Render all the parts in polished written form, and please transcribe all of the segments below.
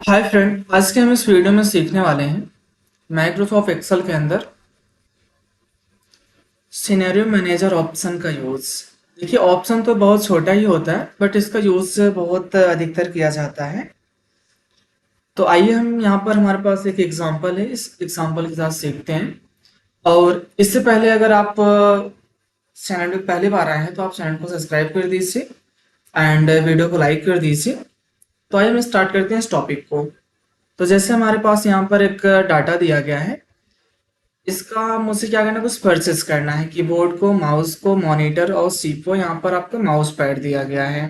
Hi friend, आज के हम इस वीडियो में सीखने वाले हैं माइक्रोसॉफ्ट एक्सेल के अंदर सिनेरियो मैनेजर ऑप्शन का यूज। देखिए, ऑप्शन तो बहुत छोटा ही होता है बट इसका यूज बहुत अधिकतर किया जाता है। तो आइए हम यहाँ पर हमारे पास एक एग्जांपल है, इस एग्जांपल के साथ सीखते हैं। और इससे पहले अगर आप चैनल पे पहली बार आए हैं तो आप चैनल को सब्सक्राइब कर दीजिए एंड वीडियो को लाइक कर दीजिए। तो आइए हम स्टार्ट करते हैं इस टॉपिक को। तो जैसे हमारे पास यहाँ पर एक डाटा दिया गया है, इसका मुझे क्या करना है, कुछ परचेस करना है। कीबोर्ड को, माउस को, मॉनिटर और सीपीयू, यहाँ पर आपका माउस पैड दिया गया है।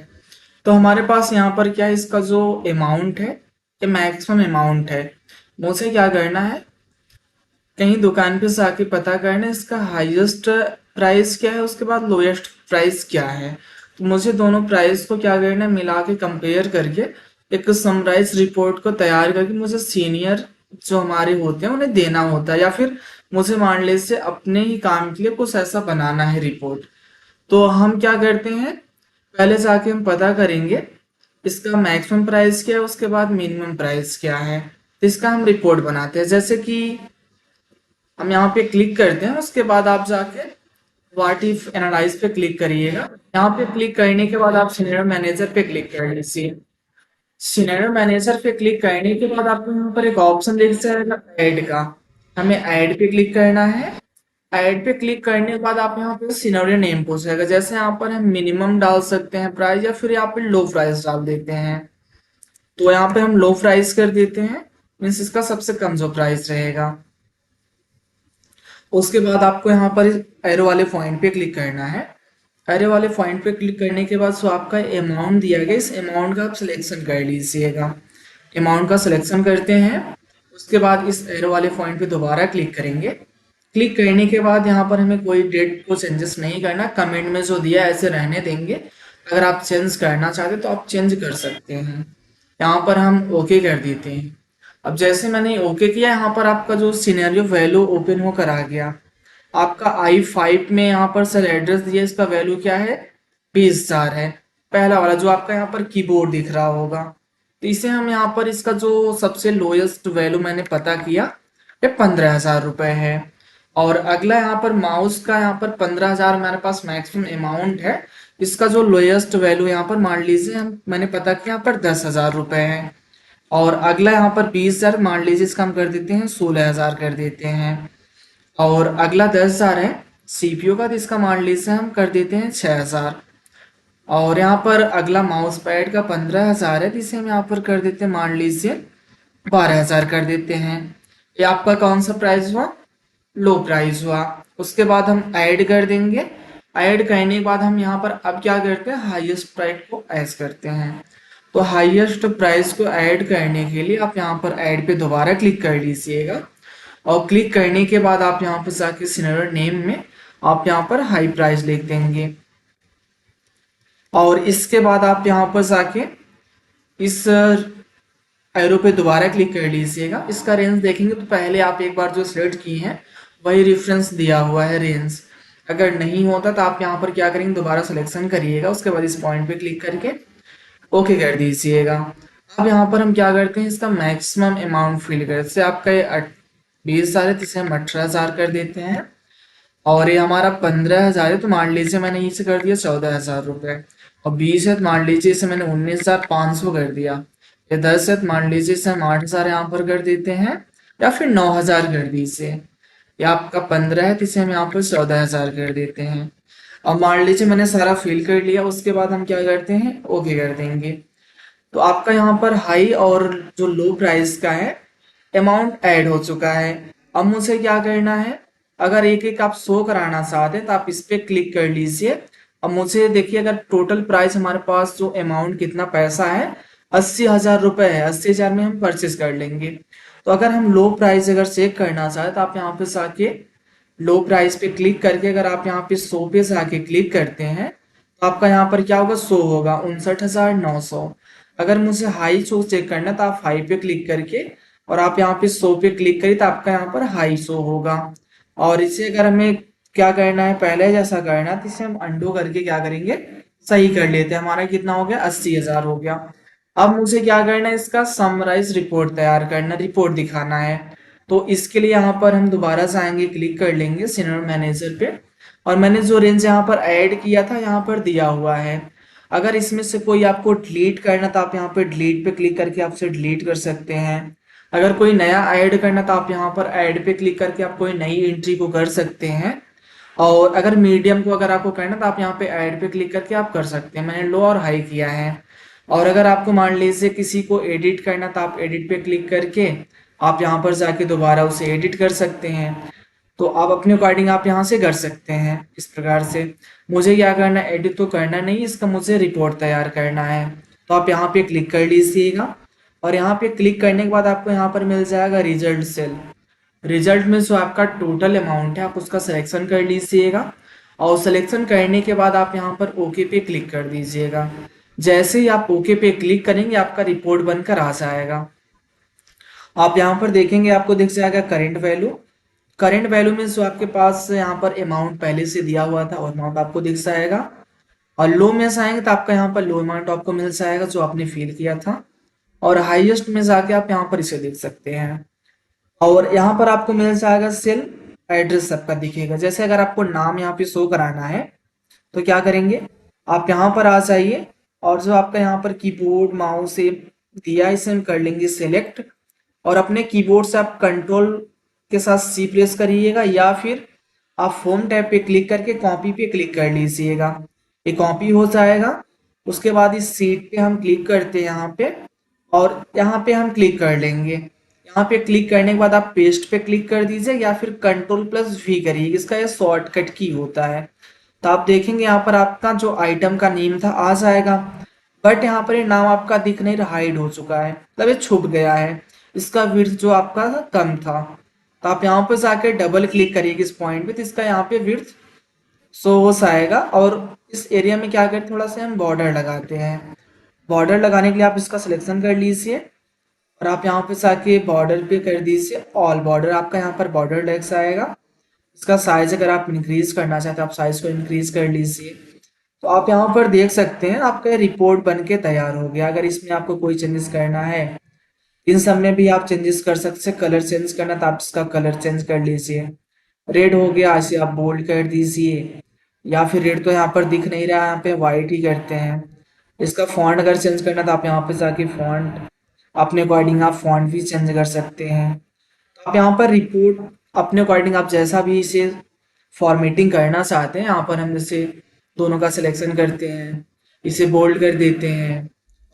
तो हमारे पास यहाँ पर क्या है, इसका जो अमाउंट है, ये मैक्सिमम अमाउंट है। मुझे क्या करना है, कहीं दुकान पे से आके पता करना है इसका हाईएस्ट प्राइस क्या है, उसके बाद लोएस्ट प्राइस क्या है। तो मुझे दोनों प्राइस को क्या करना है, मिला के कंपेयर करके एक समराइज रिपोर्ट को तैयार करके मुझे सीनियर जो हमारे होते हैं उन्हें देना होता है, या फिर मुझे मान लीजिए अपने ही काम के लिए कुछ ऐसा बनाना है रिपोर्ट। तो हम क्या करते हैं, पहले जाके हम पता करेंगे इसका मैक्सिमम प्राइस क्या है, उसके बाद मिनिमम प्राइस क्या है। तो इसका हम रिपोर्ट बनाते हैं। जैसे कि हम यहाँ पे क्लिक करते हैं, उसके बाद आप जाके व्हाट इफ एनालाइज पे क्लिक करिएगा। यहाँ पे क्लिक करने के बाद आप सिनेरियो मैनेजर पे क्लिक कर लीजिए। सिनेरियो मैनेजर पे क्लिक करने के बाद आपको यहाँ पर एक ऑप्शन दिख जाएगा ऐड का। हमें ऐड पे क्लिक करना है। ऐड पे क्लिक करने के बाद आप यहाँ पे सिनेरियो नेम पूछेगा। जैसे यहाँ पर हम मिनिमम डाल सकते हैं प्राइस, या फिर यहाँ पे लो प्राइस डाल देते हैं। तो यहाँ पे हम लो प्राइस कर देते हैं, मीन्स इसका सबसे कम जो प्राइस रहेगा। उसके बाद आपको यहाँ पर एरो वाले पॉइंट पे क्लिक करना है। एरो वाले पॉइंट पे क्लिक करने के बाद जो आपका अमाउंट दिया गया, इस अमाउंट का आप सिलेक्शन कर लीजिएगा। अमाउंट का सिलेक्शन करते हैं। उसके बाद इस एरो वाले पॉइंट पे दोबारा क्लिक करेंगे। क्लिक करने के बाद यहाँ पर हमें कोई डेट को चेंजेस नहीं करना, कमेंट में जो दिया है ऐसे रहने देंगे। अगर आप चेंज करना चाहते तो आप चेंज कर सकते हैं। यहाँ पर हम ओके कर देते हैं। अब जैसे मैंने ओके किया, यहाँ पर आपका जो सिनेरियो वैल्यू ओपन होकर आ गया। आपका i5 में यहाँ पर सर एड्रेस दिया, इसका वैल्यू क्या है, 20,000 है। पहला वाला जो आपका यहाँ पर कीबोर्ड दिख रहा होगा। तो इसे हम यहाँ पर इसका जो सबसे लोएस्ट वैल्यू मैंने पता किया, ये 15,000 रुपये है। और अगला यहाँ पर माउस का, यहाँ पर 15,000 हमारे पास मैक्सिमम अमाउंट है। इसका जो लोएस्ट वैल्यू यहाँ पर मान लीजिए हम मैंने पता किया, यहाँ पर 10,000 रुपये है। और अगला यहाँ पर 20,000 मान लीजिए, इसका हम कर देते हैं 16,000 कर देते हैं। और अगला 10,000 है सीपीयू का, तो इसका मान लीजिए हम कर देते हैं 6,000। और यहाँ पर अगला माउस पैड का 15,000 है, तो इसे हम यहाँ पर कर देते हैं मान लीजिए 12,000 कर देते हैं। ये आपका कौन सा प्राइस हुआ, लो प्राइस हुआ। उसके बाद हम ऐड कर देंगे। ऐड करने के बाद हम यहाँ पर अब क्या करते हैं, हाईएस्ट प्राइस को ऐड करते हैं। तो हाईएस्ट प्राइस को ऐड करने के लिए आप यहाँ पर ऐड पे दोबारा क्लिक कर लीजिएगा। और क्लिक करने के बाद आप यहाँ पर जाके सिनेरियो नेम में आप यहाँ पर हाई प्राइस लिख देंगे। और इसके बाद आप यहाँ पर जाके इस एरो पे दोबारा क्लिक कर लीजिएगा। इसका रेंज देखेंगे तो पहले आप एक बार जो सेलेक्ट की है वही रेफरेंस दिया हुआ है रेंज। अगर नहीं होता तो आप यहाँ पर क्या करेंगे, दोबारा सिलेक्शन करिएगा। उसके बाद इस पॉइंट पे क्लिक करके ओके कर दीजिएगा। अब यहाँ पर हम क्या करते हैं, इसका मैक्सिमम अमाउंट फिल करते हैं। जैसे आपका ये 20,000 है, तो इसे हम 18,000 कर देते हैं। और ये हमारा 15,000 है, तो मान लीजिए मैंने इसे कर दिया 14,000 रुपये। और 20 है तो मान लीजिए इसे मैंने 19,500 कर दिया। ये 10 है तो मान लीजिए इसे हम 8,000 यहाँ पर कर देते हैं, या फिर 9,000 कर दीजिए। ये आपका 15 है तो इसे हम यहाँ पर 14,000 कर देते हैं। अब मान लीजिए मैंने सारा फिल कर लिया। उसके बाद हम क्या करते हैं, ओके कर देंगे। तो आपका यहाँ पर हाई और जो लो प्राइस का है अमाउंट ऐड हो चुका है। अब मुझे क्या करना है, अगर एक एक आप शो कराना चाहते हैं तो आप इस पे क्लिक कर लीजिए। अब मुझे देखिए, अगर टोटल प्राइस हमारे पास जो अमाउंट कितना पैसा है, 80,000 रुपये है। 80,000 में हम परचेज कर लेंगे। तो अगर हम लो प्राइस अगर चेक करना चाहें तो आप यहाँ पे जाके लो प्राइस पे क्लिक करके अगर आप यहाँ पे शो पे जाके क्लिक करते हैं तो आपका यहाँ पर क्या होगा, शो होगा 59,900। अगर मुझे हाई शो चेक करना तो आप हाई पे क्लिक करके और आप यहाँ पे शो पे क्लिक करिए तो आपका यहाँ पर हाई शो होगा। और इसे अगर हमें क्या करना है, पहले जैसा करना है, तो इसे हम अंडू करके क्या करेंगे, सही कर लेते हैं। हमारा कितना हो गया, 80,000 हो गया। अब मुझे क्या करना है, इसका समराइज रिपोर्ट तैयार करना, रिपोर्ट दिखाना है। तो इसके लिए यहाँ पर हम दोबारा से आएंगे, क्लिक कर लेंगे सीनियर मैनेजर पे, और मैंने जो रेंज यहाँ पर ऐड किया था यहाँ पर दिया हुआ है। अगर इसमें से कोई आपको डिलीट करना तो आप यहाँ पर डिलीट पे क्लिक करके आप उसे डिलीट कर सकते हैं। अगर कोई नया ऐड करना तो आप यहाँ पर ऐड पे क्लिक करके आप कोई नई एंट्री को कर सकते हैं। और अगर मीडियम को अगर आपको करना तो आप यहाँ पे ऐड पे क्लिक करके आप कर सकते हैं। मैंने लो और हाई किया है। और अगर आपको मान लीजिए किसी को एडिट करना तो आप एडिट पे क्लिक करके आप यहाँ पर जाके दोबारा उसे एडिट कर सकते हैं। तो आप अपने अकॉर्डिंग आप यहाँ से कर सकते हैं इस प्रकार से। मुझे क्या करना है, एडिट तो करना नहीं, इसका मुझे रिपोर्ट तैयार करना है। तो आप यहाँ पे क्लिक कर लीजिएगा, और यहाँ पे क्लिक करने के बाद आपको यहाँ पर मिल जाएगा रिजल्ट सेल। रिजल्ट में जो आपका टोटल अमाउंट है आप उसका सिलेक्शन कर लीजिएगा, और सिलेक्शन करने के बाद आप यहाँ पर ओके पे क्लिक कर दीजिएगा। जैसे ही आप ओके पे क्लिक करेंगे आपका रिपोर्ट बनकर आ जाएगा। आप यहाँ पर देखेंगे आपको दिख जाएगा करंट वैल्यू। करंट वैल्यू में जो आपके पास यहाँ पर अमाउंट पहले से दिया हुआ था और अमाउंट आपको दिख जाएगा। और लो में से आएंगे तो आपका यहाँ पर लो अमाउंट आपको मिल जाएगा जो आपने फिल किया था। और हाईएस्ट में जाके आप यहाँ पर इसे देख सकते हैं। और यहाँ पर आपको मिल जाएगा सेल एड्रेस सबका दिखेगा। जैसे अगर आपको नाम यहाँ पे शो कराना है तो क्या करेंगे, आप यहाँ पर आ जाइए, और जो आपका यहाँ पर कीबोर्ड माउस से दिया है इसे हम कर लेंगे सेलेक्ट। और अपने कीबोर्ड से आप कंट्रोल के साथ सी प्रेस करिएगा, या फिर आप होम टैब पे क्लिक करके कॉपी पे क्लिक कर लीजिएगा। ये कॉपी हो जाएगा। उसके बाद इस सीट पे हम क्लिक करते हैं यहाँ पे, और यहाँ पे हम क्लिक कर लेंगे। यहाँ पे क्लिक करने के बाद आप पेस्ट पे क्लिक कर दीजिए, या फिर कंट्रोल प्लस वी करिए, इसका ये शॉर्टकट की होता है। तो आप देखेंगे यहाँ पर आपका जो आइटम का नेम था आ जाएगा। बट यहाँ पर ये नाम आपका दिख नहीं रहा, हाइड हो चुका है, मतलब ये छुप गया है। इसका विड्थ जो आपका था कम था। तो आप यहाँ पे जाकर डबल क्लिक करिएगा इस पॉइंट पे, तो इसका यहाँ पे विड्थ शो हो जाएगा। और इस एरिया में क्या करते हैं, थोड़ा सा हम बॉर्डर लगाते हैं। बॉर्डर लगाने के लिए आप इसका सिलेक्शन कर लीजिए, और आप यहाँ पे जाके बॉर्डर पे कर दीजिए ऑल बॉर्डर। आपका यहाँ पर बॉर्डर टेक्स्ट आएगा। इसका साइज अगर आप इंक्रीज करना चाहते हैं आप साइज को इंक्रीज कर लीजिए। तो आप यहाँ पर देख सकते हैं आपका रिपोर्ट बन के तैयार हो गया। अगर इसमें आपको कोई चेंजेस करना है, इन सब में भी आप चेंजेस कर सकते हैं। कलर चेंज करना तो आप इसका कलर चेंज कर लीजिए। रेड हो गया, इसे आप बोल्ड कर दीजिए, या फिर रेड तो यहाँ पर दिख नहीं रहा है, यहाँ पे वाइट ही करते हैं। इसका फॉन्ट अगर चेंज करना तो आप यहाँ पे जाके फॉन्ट अपने अकॉर्डिंग आप फॉन्ट भी चेंज कर सकते हैं। तो आप यहाँ पर रिपोर्ट अपने अकॉर्डिंग आप जैसा भी इसे फॉर्मेटिंग करना चाहते हैं, यहाँ पर हम जैसे दोनों का सिलेक्शन करते हैं, इसे बोल्ड कर देते हैं,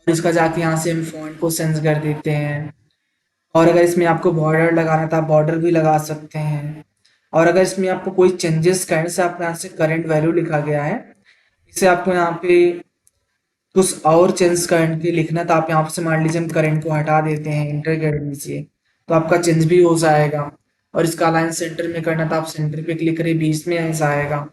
और इसका जाके यहाँ से हम फॉन्ट को चेंज कर देते हैं। और अगर इसमें आपको बॉर्डर लगाना था आप बॉर्डर भी लगा सकते हैं। और अगर इसमें आपको कोई चेंजेस करने से आपको यहाँ से करंट वैल्यू लिखा गया है, इसे आपको यहाँ पे कुछ और चेंज करके लिखना था, आप यहाँ से मान लीजिए हम करंट को हटा देते हैं, इंटर कर दीजिए, तो आपका चेंज भी हो जाएगा। और इसका अलाइन सेंटर में करना था आप सेंटर पे क्लिक करिए, बीच में ऐसा आएगा।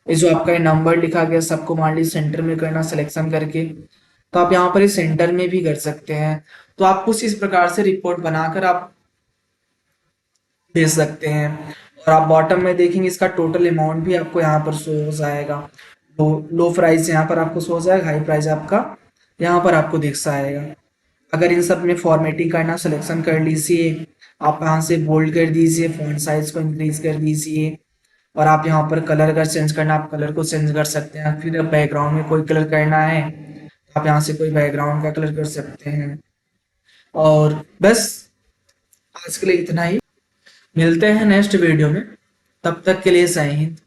ये जो आपका ये नंबर लिखा गया सबको मान लीजिए सेंटर में करना सिलेक्शन करके, तो आप यहाँ पर इस सेंटर में भी कर सकते हैं। तो आप कुछ इस प्रकार से रिपोर्ट बनाकर आप भेज सकते हैं। और आप बॉटम में देखेंगे इसका टोटल अमाउंट भी आपको यहाँ पर शो हो जाएगा। लो प्राइस यहाँ पर आपको शो हो जाएगा, हाई प्राइस आपका यहाँ पर आपको दिख जाएगा। अगर इन सब में फॉर्मेटिंग करना सिलेक्शन कर लीजिए, आप यहाँ से बोल्ड कर दीजिए, फॉन्ट साइज को इंक्रीज कर दीजिए। और आप यहाँ पर कलर अगर चेंज करना आप कलर को चेंज कर सकते हैं। फिर बैकग्राउंड में कोई कलर करना है आप यहाँ से कोई बैकग्राउंड का कलर कर सकते हैं। और बस आज के लिए इतना ही, मिलते हैं नेक्स्ट वीडियो में, तब तक के लिए जय हिंद।